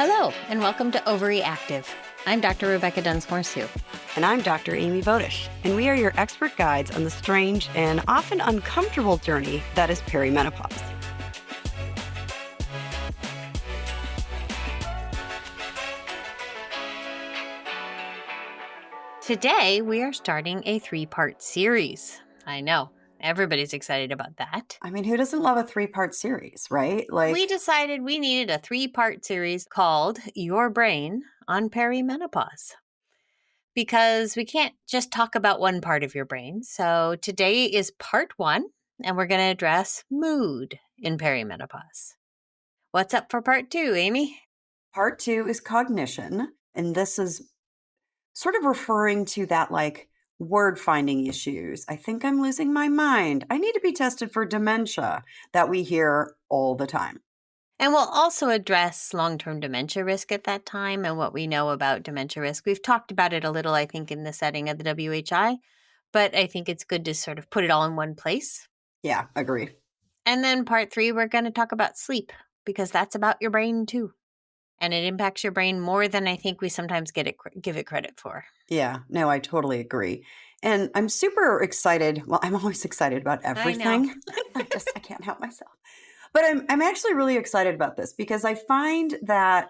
Hello, and welcome to OvaryActive. I'm Dr. Rebecca Dunsmoor-Su. And I'm Dr. Amy Voedisch, and we are your expert guides on the strange and often uncomfortable journey that is perimenopause. Today, we are starting a 3-part series. I know, everybody's excited about that. I mean, who doesn't love a 3-part series, right? We decided we needed a 3-part series called Your Brain on Perimenopause, because we can't just talk about one part of your brain. So today is part 1, and we're going to address mood in perimenopause. What's up for part 2, Amy? Part 2 is cognition, and this is sort of referring to that word finding issues. I think I'm losing my mind. I need to be tested for dementia that we hear all the time. And we'll also address long-term dementia risk at that time and what we know about dementia risk. We've talked about it a little, I think, in the setting of the WHI, but I think it's good to sort of put it all in one place. Yeah, agree. And then part 3, we're going to talk about sleep, because that's about your brain too. And it impacts your brain more than I think we sometimes give it credit for. Yeah, no, I totally agree. And I'm super excited. Well, I'm always excited about everything. I can't help myself. But I'm actually really excited about this because I find that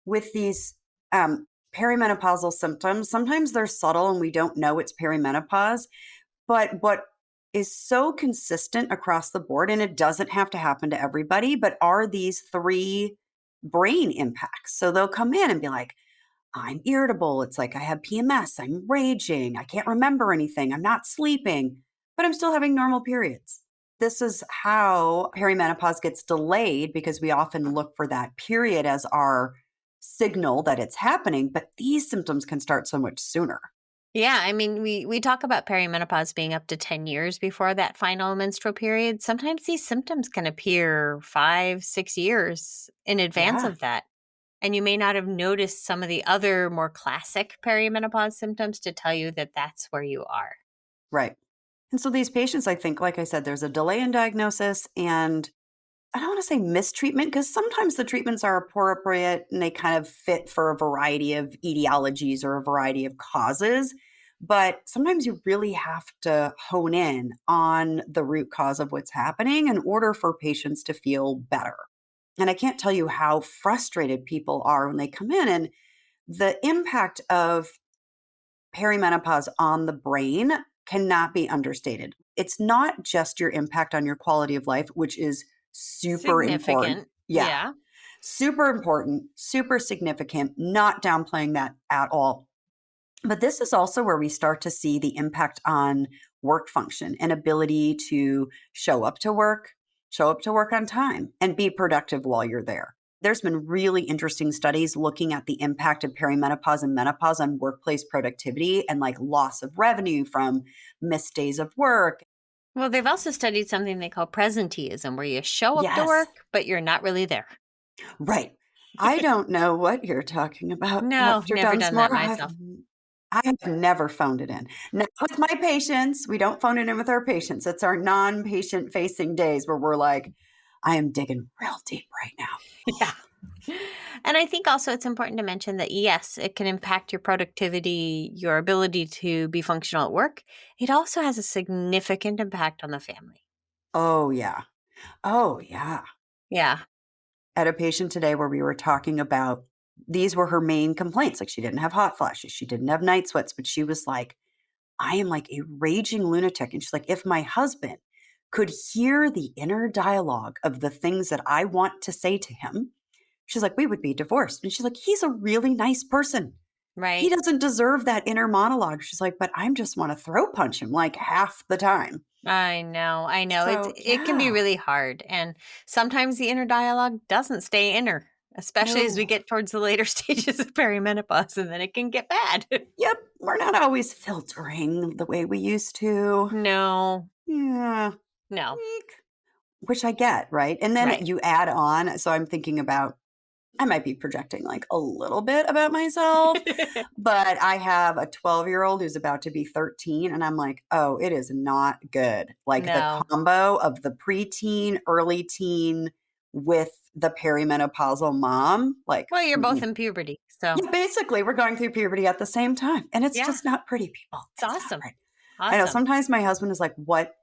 with these perimenopausal symptoms, sometimes they're subtle and we don't know it's perimenopause. But what is so consistent across the board, and it doesn't have to happen to everybody, but are these 3 brain impacts. So they'll come in and be like, I'm irritable. It's like I have PMS. I'm raging. I can't remember anything. I'm not sleeping, but I'm still having normal periods. This is how perimenopause gets delayed because we often look for that period as our signal that it's happening, but these symptoms can start so much sooner. Yeah, I mean, we talk about perimenopause being up to 10 years before that final menstrual period. Sometimes these symptoms can appear 5-6 years in advance of that. And you may not have noticed some of the other more classic perimenopause symptoms to tell you that that's where you are. Right. And so these patients, I think, like I said, there's a delay in diagnosis and I don't want to say mistreatment because sometimes the treatments are appropriate and they kind of fit for a variety of etiologies or a variety of causes. But sometimes you really have to hone in on the root cause of what's happening in order for patients to feel better. And I can't tell you how frustrated people are when they come in, and the impact of perimenopause on the brain cannot be understated. It's not just your impact on your quality of life, which is super important. Yeah. Super important, super significant, not downplaying that at all. But this is also where we start to see the impact on work function and ability to show up to work on time, and be productive while you're there. There's been really interesting studies looking at the impact of perimenopause and menopause on workplace productivity and loss of revenue from missed days of work. Well, they've also studied something they call presenteeism, where you show up to work, but you're not really there. Right. I don't know what you're talking about. No, never done that myself. I have never phoned it in. Not with my patients. We don't phone it in with our patients. It's our non-patient facing days where we're like, I am digging real deep right now. Yeah. And I think also it's important to mention that, yes, it can impact your productivity, your ability to be functional at work. It also has a significant impact on the family. Oh, yeah. Oh, yeah. Yeah. I had a patient today where we were talking about, these were her main complaints. She didn't have hot flashes. She didn't have night sweats, but she was like, I am like a raging lunatic. And she's like, if my husband could hear the inner dialogue of the things that I want to say to him, she's like, we would be divorced. And she's like, he's a really nice person. Right. He doesn't deserve that inner monologue. She's like, but I just want to throat punch him half the time. I know. So, It can be really hard. And sometimes the inner dialogue doesn't stay inner, especially as we get towards the later stages of perimenopause, and then it can get bad. Yep. We're not always filtering the way we used to. No. Yeah. No. Which I get, right? And then you add on. So I'm thinking about, I might be projecting a little bit about myself, but I have a 12-year-old who's about to be 13. And I'm like, oh, it is not good. The combo of the preteen, early teen with the perimenopausal mom. Like, Well, you're both in puberty, so. yeah, basically, we're going through puberty at the same time. And it's Yeah, just not pretty, people. it's It's not awesome. pretty. I know Awesome. sometimes my husband is like, what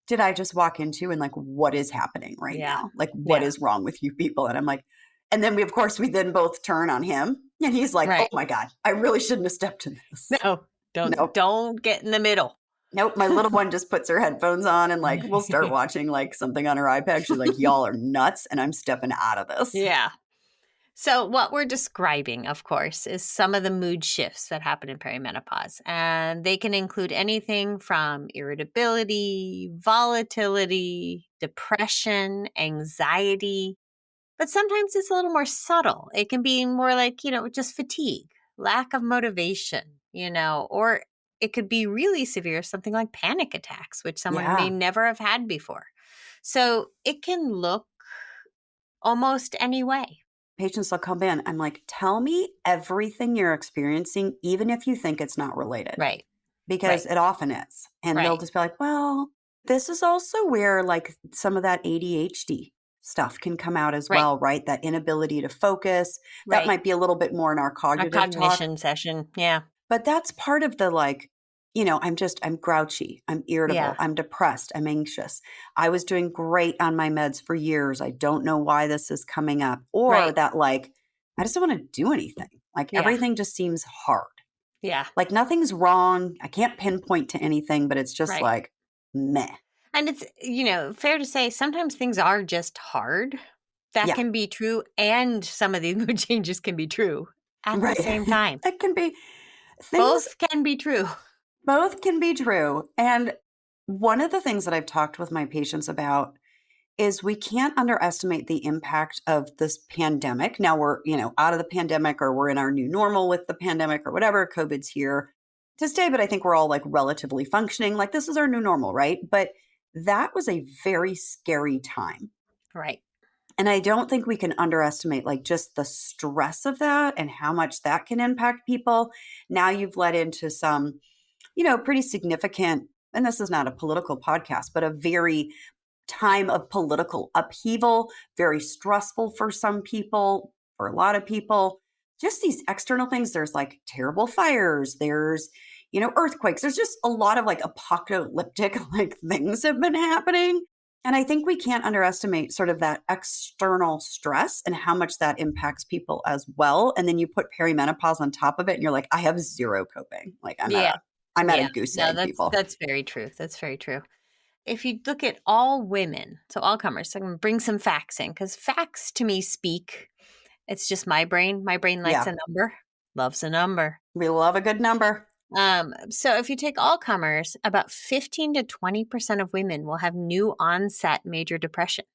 did I just walk into? And like, what is happening right Yeah. now? Like, what Yeah. is wrong with you people? And I'm like, and then of course, we then both turn on him. And he's like, oh Right. my God, I really shouldn't have stepped in this. No, Nope. don't get in the middle. Nope. My little one just puts her headphones on and like, we'll start watching like something on her iPad. She's like, y'all are nuts. And I'm stepping out of this. Yeah. So what we're describing, of course, is some of the mood shifts that happen in perimenopause. And they can include anything from irritability, volatility, depression, anxiety. But sometimes it's a little more subtle. It can be more like, just fatigue, lack of motivation, or it could be really severe, something like panic attacks, which someone may Yeah. never have had before. So it can look almost any way. Patients will come in. I'm like, tell me everything you're experiencing, even if you think it's not related. Right. Because Right. it often is. And they'll Right. just be like, well, this is also where like some of that ADHD stuff can come out as Right. well, right? That inability to focus. That Right. might be a little bit more in our A cognitive talk. cognition session. Yeah. But that's part of the like, I'm grouchy, I'm irritable, Yeah. I'm depressed, I'm anxious. I was doing great on my meds for years. I don't know why this is coming up. Or Right. that like, I just don't want to do anything. Like Yeah. everything just seems hard. Yeah. Like nothing's wrong. I can't pinpoint to anything, but it's just Right. like meh. And it's, fair to say sometimes things are just hard. That Yeah. can be true. And some of these mood changes can be true at the same time. It can be Both can be true. both can be true. And one of the things that I've talked with my patients about is we can't underestimate the impact of this pandemic. Now we're, out of the pandemic or we're in our new normal with the pandemic or whatever. COVID's here to stay, but I think we're all like relatively functioning. Like this is our new normal, right? But that was a very scary time. Right. And I don't think we can underestimate like just the stress of that and how much that can impact people. Now you've led into some, pretty significant, and this is not a political podcast, but a very time of political upheaval, very stressful for some people, for a lot of people. Just these external things. There's like terrible fires, there's, earthquakes. There's just a lot of like apocalyptic like things have been happening. And I think we can't underestimate sort of that external stress and how much that impacts people as well. And then you put perimenopause on top of it and you're like, I have zero coping. Like I'm at a goose egg, people. That's very true. That's very true. If you look at all women, so all comers, so I'm going to bring some facts in because facts to me speak. It's just my brain. My brain likes a number, loves a number. We love a good number. So if you take all comers, about 15 to 20% of women will have new onset major depression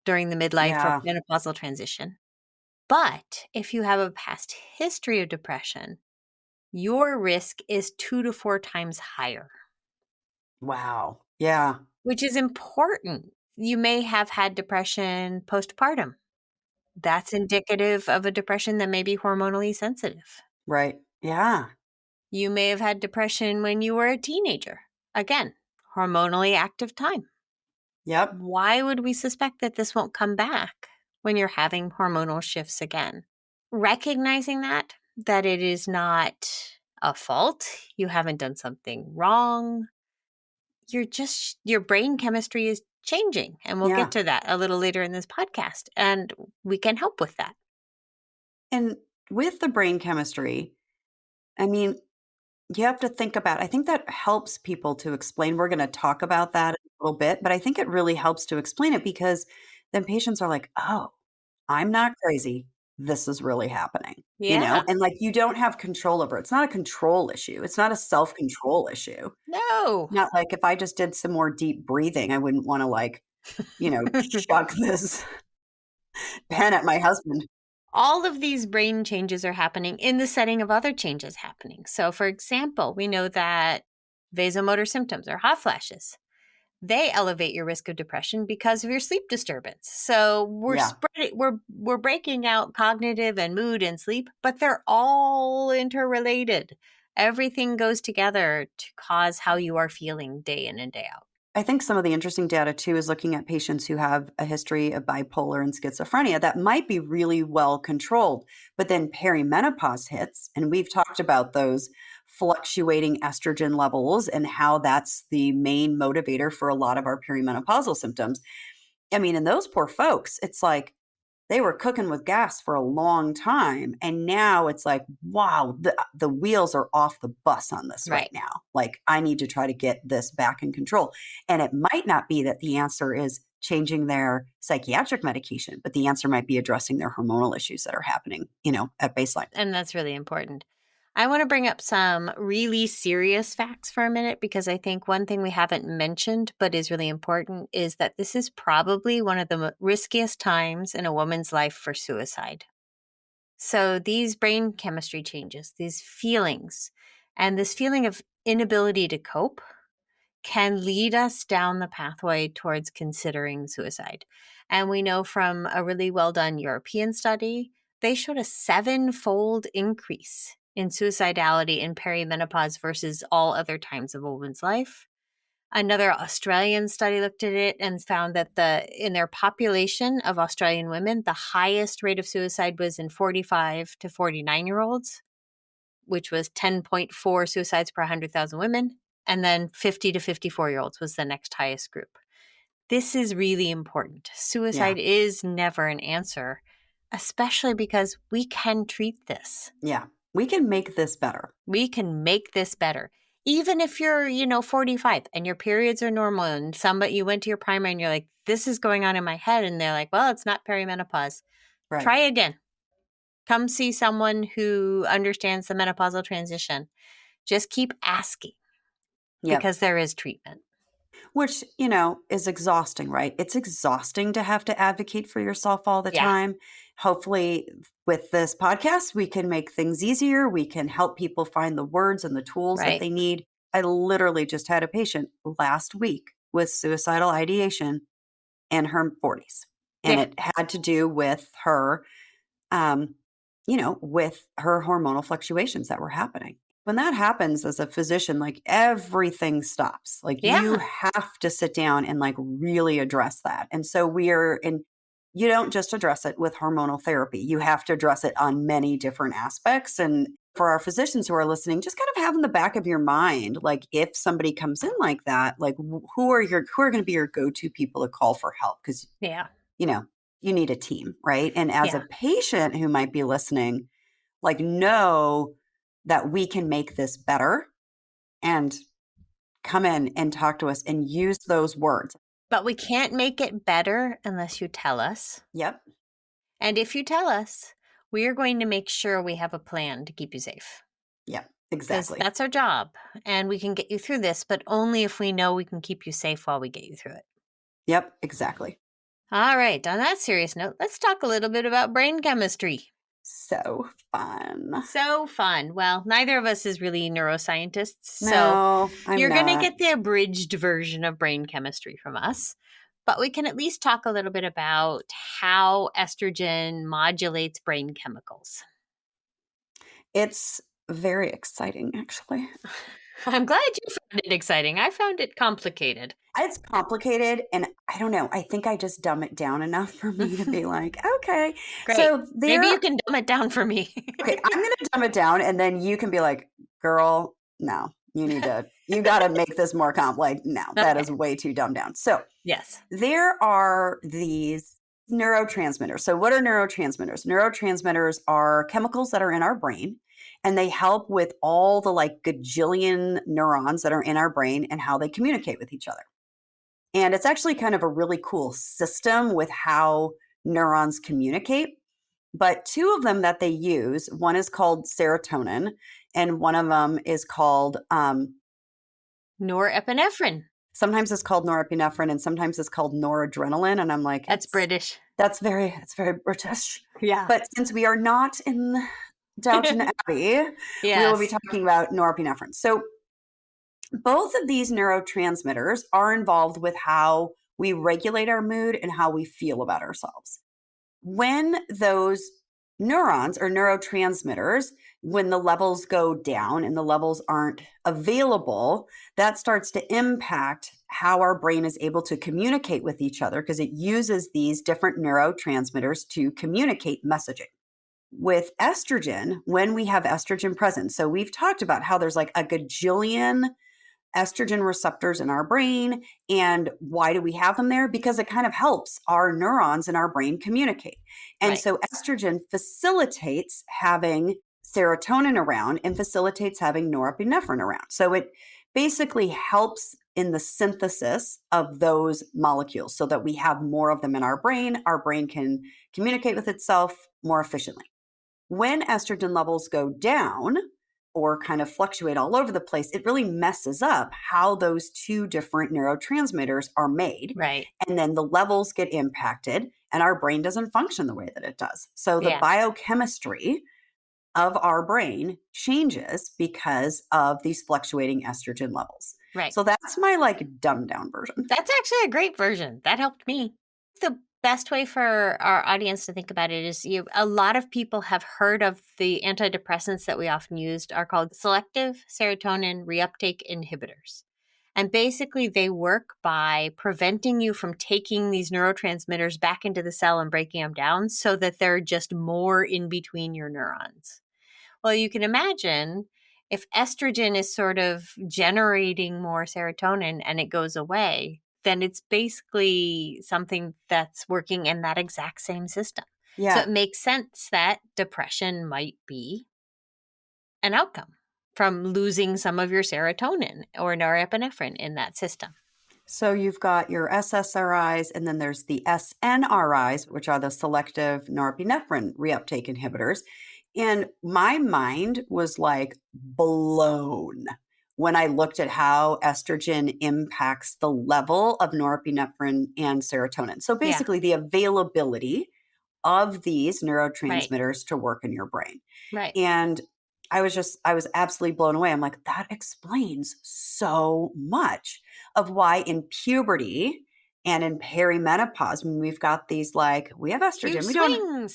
during the midlife or menopausal transition. But if you have a past history of depression, your risk is 2 to 4 times higher. Wow. Yeah. Which is important. You may have had depression postpartum. That's indicative of a depression that may be hormonally sensitive. Right. Yeah. You may have had depression when you were a teenager. Again, hormonally active time. Yep. Why would we suspect that this won't come back when you're having hormonal shifts again? Recognizing that it is not a fault, you haven't done something wrong, your brain chemistry is changing. And we'll get to that a little later in this podcast. And we can help with that. And with the brain chemistry, I mean, you have to think about, I think that helps people to explain. We're going to talk about that a little bit, but I think it really helps to explain it because then patients are like, oh, I'm not crazy. This is really happening, and like you don't have control over it. It's not a control issue. It's not a self-control issue. No. Not like if I just did some more deep breathing, I wouldn't want to like, chuck this pen at my husband. All of these brain changes are happening in the setting of other changes happening. So, for example, we know that vasomotor symptoms or hot flashes, they elevate your risk of depression because of your sleep disturbance. So we're breaking out cognitive and mood and sleep, but they're all interrelated. Everything goes together to cause how you are feeling day in and day out. I think some of the interesting data too is looking at patients who have a history of bipolar and schizophrenia that might be really well controlled, but then perimenopause hits, and we've talked about those fluctuating estrogen levels and how that's the main motivator for a lot of our perimenopausal symptoms. I mean, in those poor folks, it's like they were cooking with gas for a long time. And now it's like, wow, the wheels are off the bus on this right now. Like, I need to try to get this back in control. And it might not be that the answer is changing their psychiatric medication, but the answer might be addressing their hormonal issues that are happening, at baseline. And that's really important. I want to bring up some really serious facts for a minute, because I think one thing we haven't mentioned but is really important is that this is probably one of the riskiest times in a woman's life for suicide. So these brain chemistry changes, these feelings, and this feeling of inability to cope can lead us down the pathway towards considering suicide. And we know from a really well done European study, they showed a 7-fold increase in suicidality in perimenopause versus all other times of a woman's life. Another Australian study looked at it and found that in their population of Australian women, the highest rate of suicide was in 45 to 49-year-olds, which was 10.4 suicides per 100,000 women. And then 50 to 54-year-olds was the next highest group. This is really important. Suicide is never an answer, especially because we can treat this. Yeah, we can make this better. We can make this better. Even if you're, 45 and your periods are normal and you went to your primary and you're like, this is going on in my head. And they're like, well, it's not perimenopause. Right. Try again. Come see someone who understands the menopausal transition. Just keep asking. Because there is treatment. Which, is exhausting, right? It's exhausting to have to advocate for yourself all the time. Hopefully, with this podcast, we can make things easier. We can help people find the words and the tools that they need. I literally just had a patient last week with suicidal ideation in her 40s. And it had to do with her, with her hormonal fluctuations that were happening. When that happens as a physician, like, everything stops. Like, you have to sit down and like really address that. And so you don't just address it with hormonal therapy. You have to address it on many different aspects. And for our physicians who are listening, just kind of have in the back of your mind, like, if somebody comes in like that, like, who are going to be your go-to people to call for help? Because, you need a team, right? And as a patient who might be listening, like, know that we can make this better, and come in and talk to us and use those words. But we can't make it better unless you tell us. Yep. And if you tell us, we are going to make sure we have a plan to keep you safe. Yeah, exactly. Because that's our job. And we can get you through this, but only if we know we can keep you safe while we get you through it. Yep, exactly. All right. On that serious note, let's talk a little bit about brain chemistry. So fun. So fun. Well, neither of us is really neuroscientists. No, so you're going to get the abridged version of brain chemistry from us. But we can at least talk a little bit about how estrogen modulates brain chemicals. It's very exciting, actually. I'm glad you found it exciting. I found it complicated. It's complicated, and I don't know. I think I just dumb it down enough for me to be like, okay. Great. So maybe you can dumb it down for me. Okay, I'm going to dumb it down, and then you can be like, girl, no, you got to make this more complex. No, that is way too dumbed down. So yes, there are these neurotransmitters. So what are neurotransmitters? Neurotransmitters are chemicals that are in our brain, and they help with all the like gajillion neurons that are in our brain and how they communicate with each other. And it's actually kind of a really cool system with how neurons communicate. But two of them that they use, one is called serotonin, and one of them is called norepinephrine. Sometimes it's called norepinephrine, and sometimes it's called noradrenaline. And I'm like, that's British. That's very British. Yeah. But since we are not in Downton Abbey, we will be talking about norepinephrine. So both of these neurotransmitters are involved with how we regulate our mood and how we feel about ourselves. When those neurons or neurotransmitters, when the levels go down and the levels aren't available, that starts to impact how our brain is able to communicate with each other because it uses these different neurotransmitters to communicate messaging. With estrogen, when we have estrogen present, so we've talked about how there's like a gajillion estrogen receptors in our brain. And why do we have them there? Because it kind of helps our neurons in our brain communicate. And so estrogen facilitates having serotonin around and facilitates having norepinephrine around. So it basically helps in the synthesis of those molecules so that we have more of them in our brain. Our brain can communicate with itself more efficiently. When estrogen levels go down or kind of fluctuate all over the place, it really messes up how those two different neurotransmitters are made. Right. And then the levels get impacted and our brain doesn't function the way that it does. So the biochemistry of our brain changes because of these fluctuating estrogen levels. Right. So that's my like dumbed down version. That's actually a great version. That helped me. The best way for our audience to think about it is a lot of people have heard of the antidepressants that we often used are called selective serotonin reuptake inhibitors. And basically they work by preventing you from taking these neurotransmitters back into the cell and breaking them down so that they're just more in between your neurons. Well, you can imagine if estrogen is sort of generating more serotonin and it goes away, then it's basically something that's working in that exact same system. Yeah. So it makes sense that depression might be an outcome from losing some of your serotonin or norepinephrine in that system. So you've got your SSRIs and then there's the SNRIs, which are the selective norepinephrine reuptake inhibitors. And my mind was like blown when I looked at how estrogen impacts the level of norepinephrine and serotonin. So basically the availability of these neurotransmitters to work in your brain. Right. And I was absolutely blown away. I'm like, that explains so much of why in puberty and in perimenopause, when we've got these like, we have estrogen,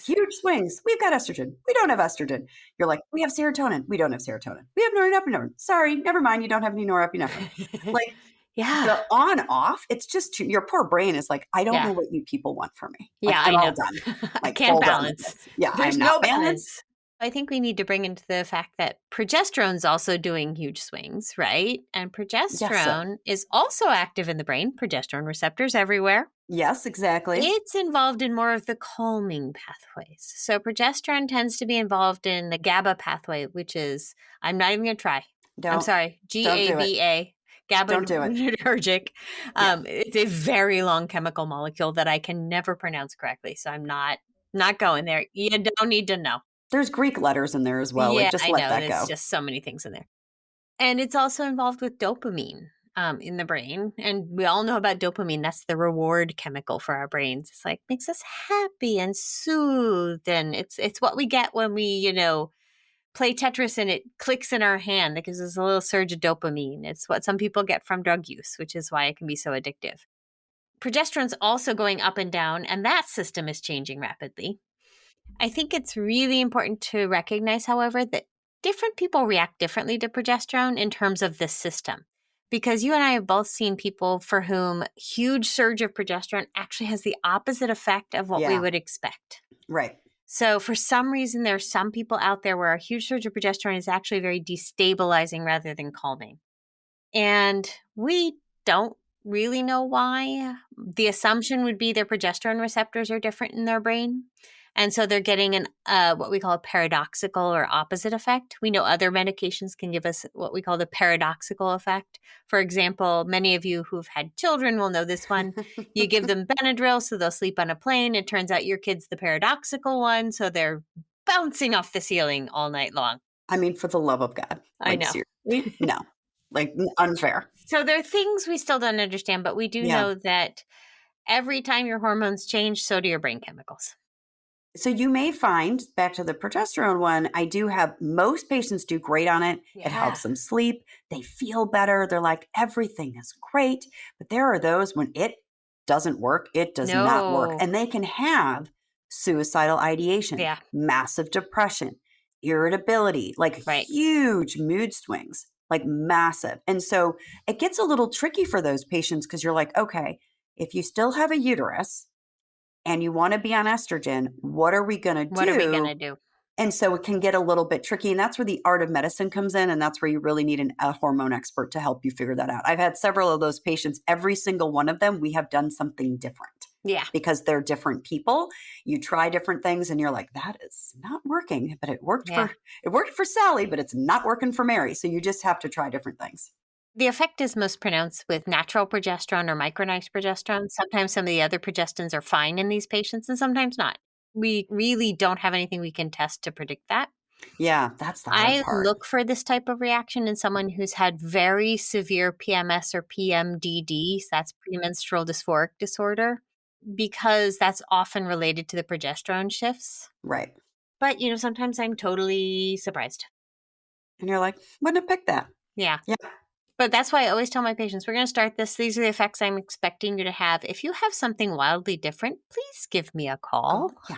huge swings. We've got estrogen. We don't have estrogen. You're like, we have serotonin. We don't have serotonin. We have norepinephrine. Sorry, never mind. You don't have any norepinephrine. Like, the on off, it's just your poor brain is like, I don't know what you people want from me. Like, I'm all done. Like, I can't balance. There's no balance. I think we need to bring into the fact that progesterone's also doing huge swings, right? And progesterone is also active in the brain, progesterone receptors everywhere. Yes, exactly. It's involved in more of the calming pathways. So progesterone tends to be involved in the GABA pathway, which is, I'm not even going to try. I'm sorry, GABA. GABAergic. It's a very long chemical molecule that I can never pronounce correctly. So I'm not going there. You don't need to know. There's Greek letters in there as well. Yeah, just let that go. There's just so many things in there. And it's also involved with dopamine in the brain. And we all know about dopamine. That's the reward chemical for our brains. It's like makes us happy and soothed. And it's what we get when we, play Tetris and it clicks in our hand. It gives us a little surge of dopamine. It's what some people get from drug use, which is why it can be so addictive. Progesterone's also going up and down, and that system is changing rapidly. I think it's really important to recognize, however, that different people react differently to progesterone in terms of the system. Because you and I have both seen people for whom huge surge of progesterone actually has the opposite effect of what we would expect. Right. So for some reason, there are some people out there where a huge surge of progesterone is actually very destabilizing rather than calming. And we don't really know why. The assumption would be their progesterone receptors are different in their brain. And so they're getting what we call a paradoxical or opposite effect. We know other medications can give us what we call the paradoxical effect. For example, many of you who've had children will know this one. You give them Benadryl so they'll sleep on a plane. It turns out your kid's the paradoxical one, so they're bouncing off the ceiling all night long. I mean, for the love of God. I know. Seriously. No. Like, unfair. So there are things we still don't understand, but we do know that every time your hormones change, so do your brain chemicals. So you may find, back to the progesterone one, I do have, most patients do great on it. Yeah. It helps them sleep. They feel better. They're like, everything is great. But there are those when it doesn't work, it does not work. And they can have suicidal ideation, massive depression, irritability, like huge mood swings. like massive. And so it gets a little tricky for those patients because you're like, okay, if you still have a uterus and you want to be on estrogen, what are we going to What are we going to do? do? And so it can get a little bit tricky. And that's where the art of medicine comes in. And that's where you really need a hormone expert to help you figure that out. I've had several of those patients. Every single one of them, we have done something different. Yeah. Because they're different people. You try different things and you're like, that is not working. But it worked for Sally, but it's not working for Mary. So you just have to try different things. The effect is most pronounced with natural progesterone or micronized progesterone. Sometimes some of the other progestins are fine in these patients and sometimes not. We really don't have anything we can test to predict that. Yeah, that's the hard part. I look for this type of reaction in someone who's had very severe PMS or PMDD, so that's premenstrual dysphoric disorder, because that's often related to the progesterone shifts. Right. But, sometimes I'm totally surprised. And you're like, wouldn't have picked that. Yeah. Yeah. But that's why I always tell my patients, we're going to start this. These are the effects I'm expecting you to have. If you have something wildly different, please give me a call. Yeah.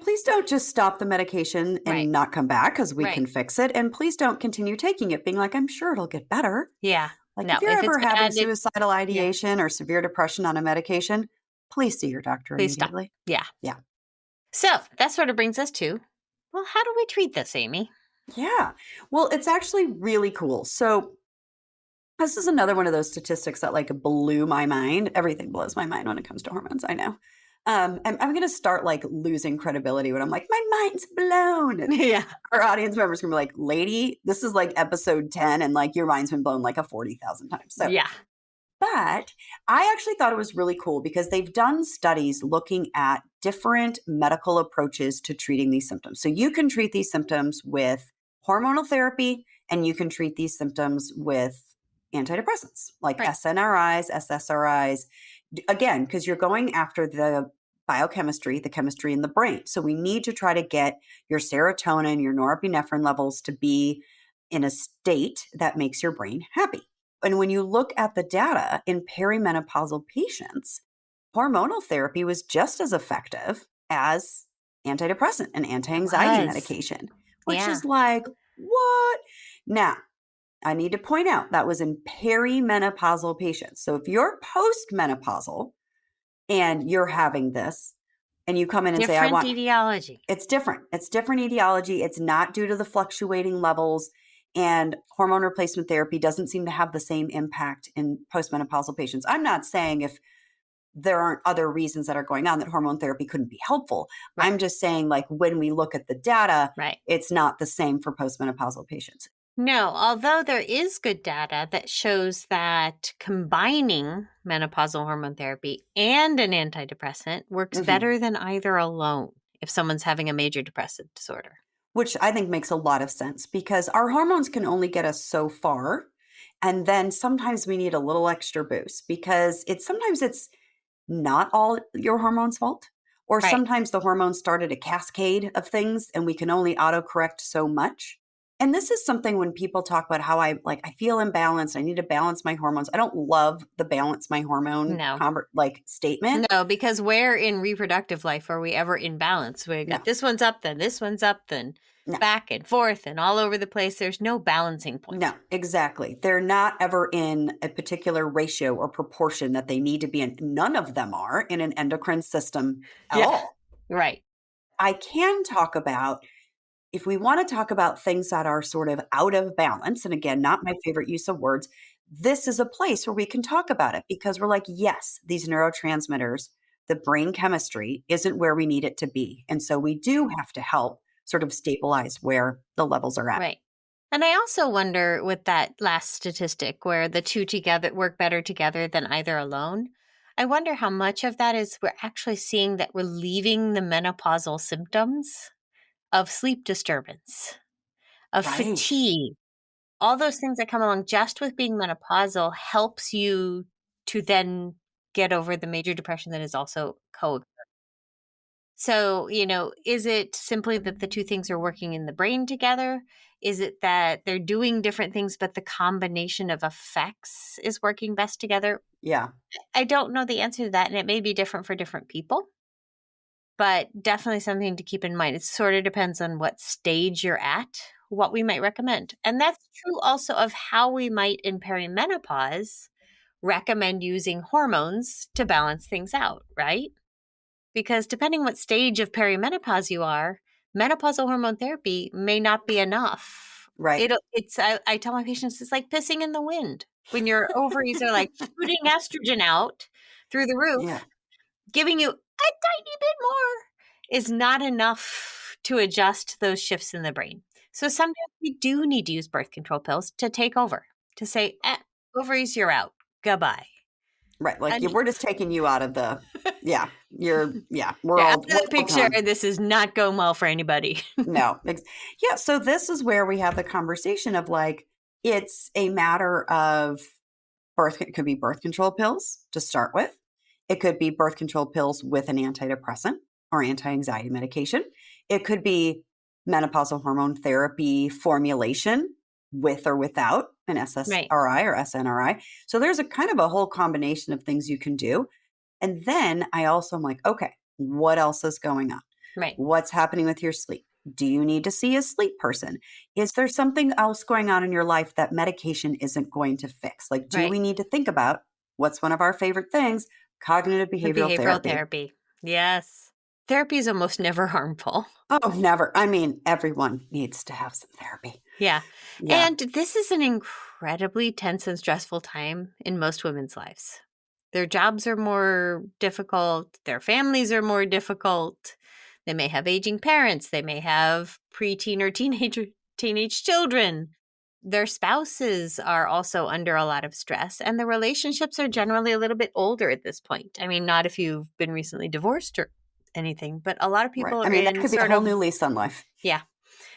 Please don't just stop the medication and not come back because we can fix it. And please don't continue taking it being like, I'm sure it'll get better. Yeah. Like no, if you're ever having bad, suicidal ideation or severe depression on a medication, please see your doctor immediately. Stop. Yeah. Yeah. So that sort of brings us to, well, how do we treat this, Amy? Yeah. Well, it's actually really cool. So this is another one of those statistics that like blew my mind. Everything blows my mind when it comes to hormones. I know. I'm going to start like losing credibility when I'm like, my mind's blown. Yeah. Our audience members are going to be like, lady, this is like episode 10 and like your mind's been blown like a 40,000 times. So, yeah. But I actually thought it was really cool because they've done studies looking at different medical approaches to treating these symptoms. So you can treat these symptoms with hormonal therapy and you can treat these symptoms with antidepressants like SNRIs, SSRIs. Again, because you're going after the biochemistry, the chemistry in the brain. So we need to try to get your serotonin, your norepinephrine levels to be in a state that makes your brain happy. And when you look at the data in perimenopausal patients, hormonal therapy was just as effective as antidepressant and anti-anxiety medication, which is like, what? Now, I need to point out that was in perimenopausal patients. So if you're postmenopausal and you're having this and you come in and say, I want etiology. It's different. It's different etiology. It's not due to the fluctuating levels. And hormone replacement therapy doesn't seem to have the same impact in postmenopausal patients. I'm not saying if there aren't other reasons that are going on that hormone therapy couldn't be helpful. Right. I'm just saying, like, when we look at the data, it's not the same for postmenopausal patients. No, although there is good data that shows that combining menopausal hormone therapy and an antidepressant works better than either alone if someone's having a major depressive disorder. Which I think makes a lot of sense because our hormones can only get us so far. And then sometimes we need a little extra boost because sometimes it's not all your hormones' fault. Or sometimes the hormones started a cascade of things and we can only autocorrect so much. And this is something when people talk about how I feel imbalanced, I need to balance my hormones. I don't love the balance my hormone statement. No, because where in reproductive life are we ever in balance? We got this one's up, then this one's up, then back and forth and all over the place. There's no balancing point. No, exactly. They're not ever in a particular ratio or proportion that they need to be in. None of them are in an endocrine system at all. Right. I can talk about, if we want to talk about things that are sort of out of balance, and again, not my favorite use of words, this is a place where we can talk about it because we're like, yes, these neurotransmitters, the brain chemistry isn't where we need it to be. And so we do have to help sort of stabilize where the levels are at. Right. And I also wonder with that last statistic where the two together work better together than either alone, I wonder how much of that is we're actually seeing that we're leaving the menopausal symptoms of sleep disturbance, of fatigue, all those things that come along just with being menopausal helps you to then get over the major depression that is also co-occurring. So, is it simply that the two things are working in the brain together? Is it that they're doing different things, but the combination of effects is working best together? Yeah. I don't know the answer to that, and it may be different for different people. but definitely something to keep in mind. It sort of depends on what stage you're at, what we might recommend. And that's true also of how we might in perimenopause recommend using hormones to balance things out, right? Because depending what stage of perimenopause you are, menopausal hormone therapy may not be enough. Right. I tell my patients it's like pissing in the wind. When your ovaries are like shooting estrogen out through the Yeah. roof, giving you a tiny bit more is not enough to adjust those shifts in the brain. So sometimes we do need to use birth control pills to take over, to say, ovaries, you're out. Goodbye. Right. Like And we're just taking you out of the, yeah, we're you're out all, of the picture. done. This is not going well for anybody. No. Yeah. So this is where we have the conversation of like, it's a matter of it could be birth control pills to start with. It could be birth control pills with an antidepressant or anti-anxiety medication. It could be menopausal hormone therapy formulation with or without an Right. SSRI or SNRI. So there's a kind of a whole combination of things you can do. And then I also am like, okay, what else is going on? Right. What's happening with your sleep? Do you need to see a sleep person? Is there something else going on in your life that medication isn't going to fix? Like, do we need to think about what's one of our favorite things? Cognitive behavioral therapy. Yes. Therapy is almost never harmful. Oh, never. I mean, everyone needs to have some therapy. Yeah. Yeah. And this is an incredibly tense and stressful time in most women's lives. Their jobs are more difficult. Their families are more difficult. They may have aging parents. They may have preteen or teenage children. Their spouses are also under a lot of stress, and the relationships are generally a little bit older at this point. I mean, not if you've been recently divorced or anything, but a lot of people Right. I are mean, that in could be a whole new lease on life. yeah.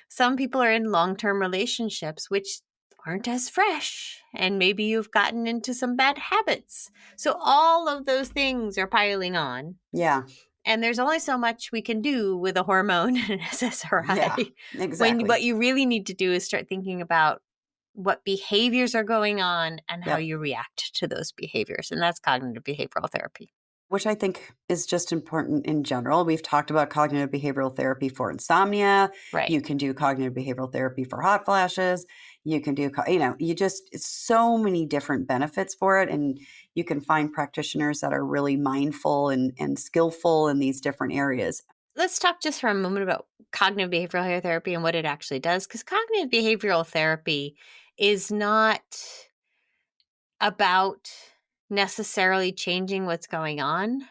Some people are in long-term relationships, which aren't as fresh, and maybe you've gotten into some bad habits. So all of those things are piling on. Yeah. And there's only so much we can do with a hormone and an SSRI. Yeah, exactly. What you really need to do is start thinking about what behaviors are going on and how Yep. you react to those behaviors. And that's cognitive behavioral therapy. Which I think is just important in general. We've talked about cognitive behavioral therapy for insomnia. Right. You can do cognitive behavioral therapy for hot flashes. You can do, it's so many different benefits for it. And you can find practitioners that are really mindful and skillful in these different areas. Let's talk just for a moment about cognitive behavioral therapy and what it actually does. Because cognitive behavioral therapy is not about necessarily changing what's going on.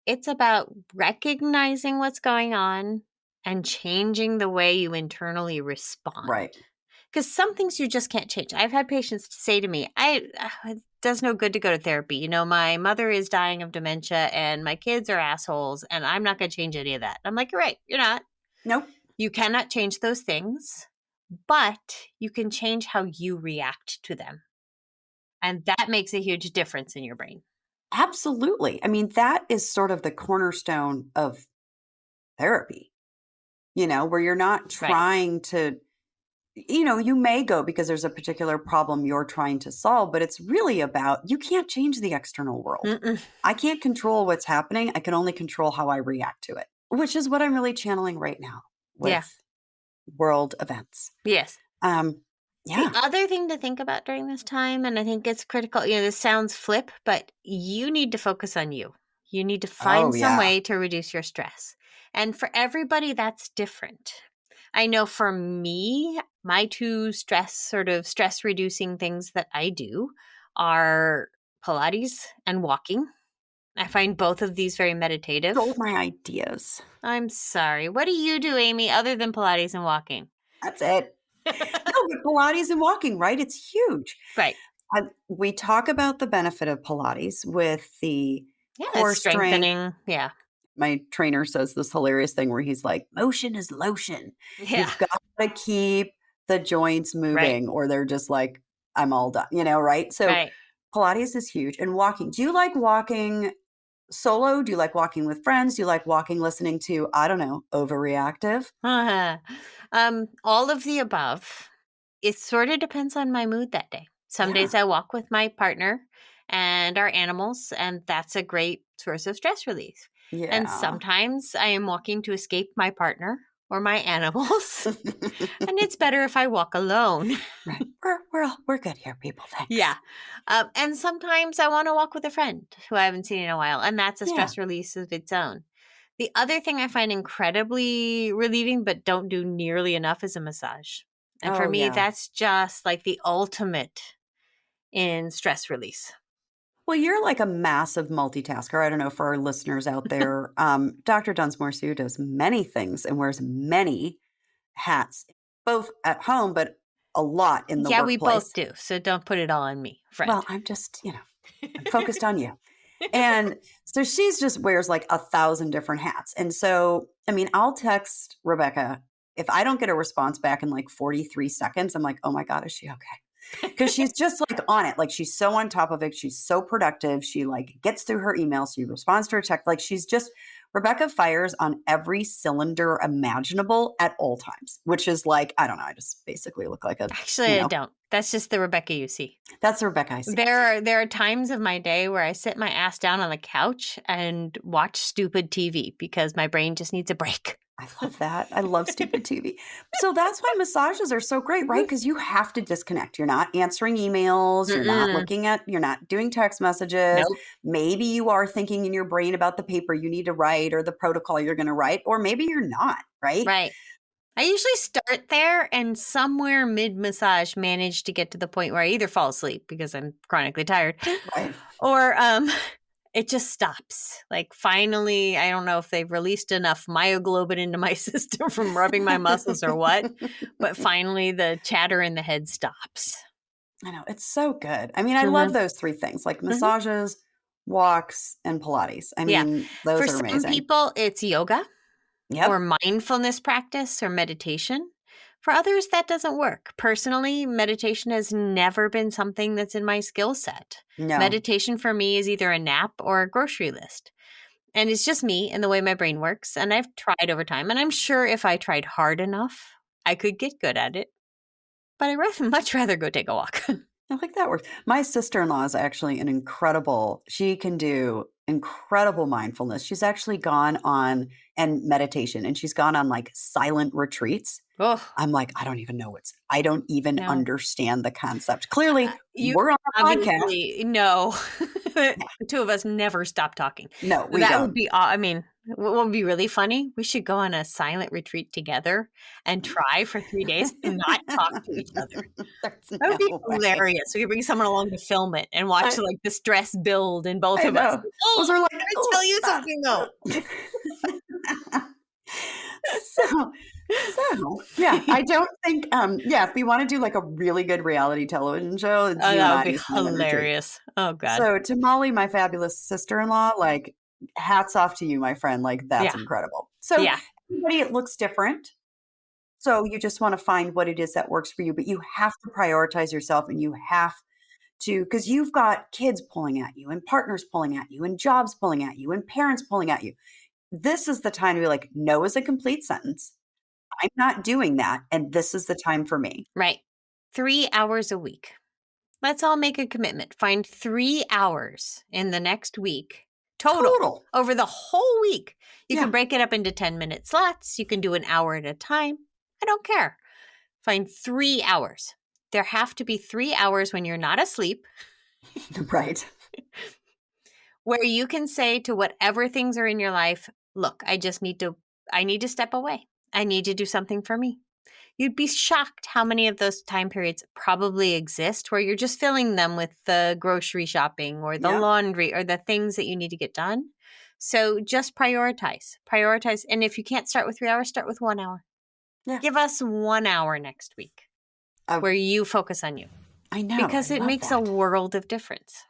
It's about recognizing what's going on and changing the way you internally respond. Right. Because some things you just can't change. I've had patients say to me, it does no good to go to therapy. You know, my mother is dying of dementia and my kids are assholes and I'm not going to change any of that. I'm like, you're right. You're not. Nope. You cannot change those things, but you can change how you react to them. And that makes a huge difference in your brain. Absolutely. I mean, that is sort of the cornerstone of therapy, where you're not trying to, you may go because there's a particular problem you're trying to solve, but it's really about you can't change the external world. Mm-mm. I can't control what's happening. I can only control how I react to it, which is what I'm really channeling right now with world events. Yes. Yeah. The other thing to think about during this time, and I think it's critical, this sounds flip, but you need to focus on you. You need to find some way to reduce your stress. And for everybody, that's different. I know for me, my two stress reducing things that I do are Pilates and walking. I find both of these very meditative. Stole my ideas. I'm sorry. What do you do, Amy, other than Pilates and walking? That's it. No, but Pilates and walking, right? It's huge. Right. We talk about the benefit of Pilates with the core strengthening. strength. Yeah. My trainer says this hilarious thing where he's like, motion is lotion. Yeah. You've got to keep the joints moving or they're just like, I'm all done, right? So Pilates is huge. And walking. Do you like walking solo? Do you like walking with friends? Do you like walking listening to, I don't know, OvaryActive? All of the above. It sort of depends on my mood that day. Some days I walk with my partner and our animals, and that's a great source of stress relief. And Yeah. sometimes I am walking to escape my partner or my animals. And it's better if I walk alone. Right. We're good here, people. Thanks. Yeah. And sometimes I want to walk with a friend who I haven't seen in a while. And that's a Yeah. stress release of its own. The other thing I find incredibly relieving, but don't do nearly enough, is a massage. And for Oh, me, yeah. that's just like the ultimate in stress release. Well, you're like a massive multitasker. I don't know for our listeners out there. Dr. Dunsmoor-Su does many things and wears many hats, both at home, but a lot in the Yeah, we both workplace. do. So don't put it all on me, friend. Well, I'm just, I'm focused on you. And so she's just wears like 1,000 different hats. And so, I mean, I'll text Rebecca. If I don't get a response back in like 43 seconds, I'm like, oh my God, is she okay? Because she's just like on it. Like she's so on top of it. She's so productive. She like gets through her emails. She responds to her text. Like she's just, Rebecca fires on every cylinder imaginable at all times, which is like, I don't know. I just basically look like a, Actually, I don't. That's just the Rebecca you see. That's the Rebecca I see. There are times of my day where I sit my ass down on the couch and watch stupid TV because my brain just needs a break. I love that. I love stupid TV. So that's why massages are so great, right? Because you have to disconnect. You're not answering emails. You're not you're not doing text messages. Nope. Maybe you are thinking in your brain about the paper you need to write or the protocol you're going to write, or maybe you're not, right? Right. I usually start there and somewhere mid-massage manage to get to the point where I either fall asleep because I'm chronically tired, Right. or it just stops. Like finally, I don't know if they've released enough myoglobin into my system from rubbing my muscles or what, but finally the chatter in the head stops. I know. It's so good. I mean, I love those three things like massages, walks, and Pilates. I mean, those For are some amazing. people, it's yoga Yep. or mindfulness practice or meditation. For others, that doesn't work. Personally, meditation has never been something that's in my skill set. No. Meditation for me is either a nap or a grocery list. And it's just me and the way my brain works. And I've tried over time. And I'm sure if I tried hard enough, I could get good at it. But I'd much rather go take a walk. I think that works. My sister-in-law is actually she can do incredible mindfulness. She's actually gone on and meditation and she's gone on like silent retreats. Oh, I'm like, I don't even understand the concept. Clearly, we're on a podcast. No, the two of us never stop talking. No, we that don't. would be, I mean, what would be really funny? We should go on a silent retreat together and try for 3 days to not talk to each other. That would be hilarious. We could bring someone along to film it and watch like the stress build in both of us. Oh, we're like, let me tell you something though. So yeah, I don't think if we want to do like a really good reality television show, it's that would be hilarious. Oh God. So to Molly, my fabulous sister-in-law, like hats off to you, my friend. Like that's incredible. So everybody, it looks different. So you just want to find what it is that works for you, but you have to prioritize yourself and you have to, because you've got kids pulling at you and partners pulling at you and jobs pulling at you and parents pulling at you. This is the time to be like, no is a complete sentence. I'm not doing that. And this is the time for me. Right. 3 hours a week. Let's all make a commitment. Find 3 hours in the next week. Total. Over the whole week. You can break it up into 10-minute slots. You can do an hour at a time. I don't care. Find 3 hours. There have to be 3 hours when you're not asleep. Right. Where you can say to whatever things are in your life, look, I need to step away. I need to do something for me. You'd be shocked how many of those time periods probably exist where you're just filling them with the grocery shopping or the laundry or the things that you need to get done. So just prioritize. And if you can't start with 3 hours, start with 1 hour. Yeah. Give us 1 hour next week where you focus on you. I know. Because it makes a world of difference.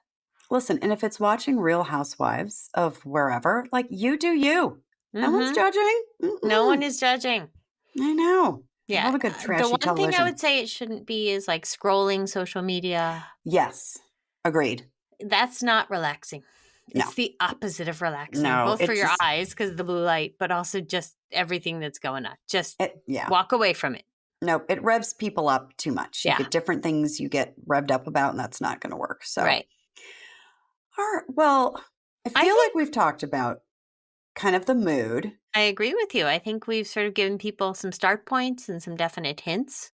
Listen, and if it's watching Real Housewives of wherever, like you do you. No one's judging. No one is judging. I know. Yeah. I love a good trashy television. The one thing I would say it shouldn't be is like scrolling social media. Yes. Agreed. That's not relaxing. It's the opposite of relaxing. Both for your eyes because of the blue light, but also just everything that's going on. Just walk away from it. No, it revs people up too much. You get different things you get revved up about, and that's not going to work. So, right. All right. Well, I feel like we've talked about kind of the mood. I agree with you. I think we've sort of given people some start points and some definite hints.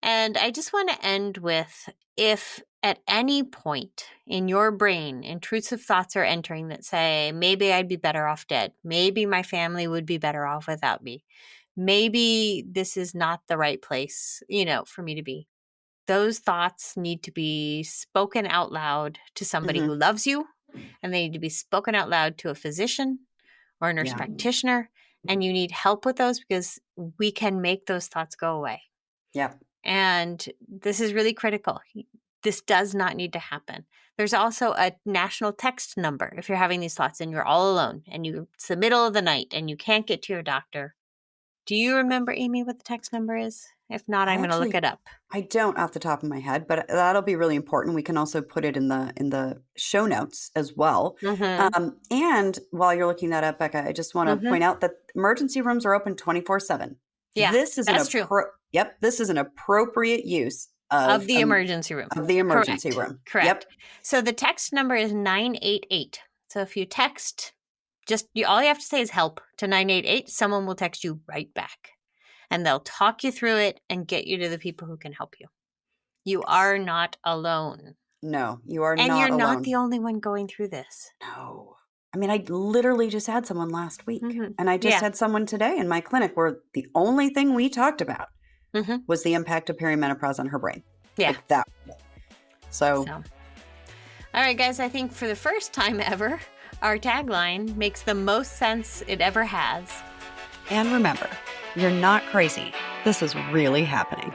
And I just want to end with, if at any point in your brain intrusive thoughts are entering that say, maybe I'd be better off dead. Maybe my family would be better off without me. Maybe this is not the right place, for me to be. Those thoughts need to be spoken out loud to somebody Mm-hmm. who loves you, and they need to be spoken out loud to a physician or a nurse practitioner. And you need help with those because we can make those thoughts go away. Yeah. And this is really critical. This does not need to happen. There's also a national text number if you're having these thoughts and you're all alone and it's the middle of the night and you can't get to your doctor. Do you remember, Amy, what the text number is? If not, I'm going to look it up. I don't off the top of my head, but that'll be really important. We can also put it in the show notes as well. Mm-hmm. And while you're looking that up, Becca, I just want to point out that emergency rooms are open 24/7. Yeah, that's true. Yep, this is an appropriate use of the emergency room. Of the emergency room. Correct. Yep. So the text number is 988. So if you text, all you have to say is help to 988. Someone will text you right back. And they'll talk you through it and get you to the people who can help you. You are not alone. No, you are not alone. And you're not the only one going through this. No. I mean, I literally just had someone last week. And I just had someone today in my clinic where the only thing we talked about was the impact of perimenopause on her brain. Yeah. Like that. So. All right, guys, I think for the first time ever, our tagline makes the most sense it ever has. And remember, you're not crazy. This is really happening.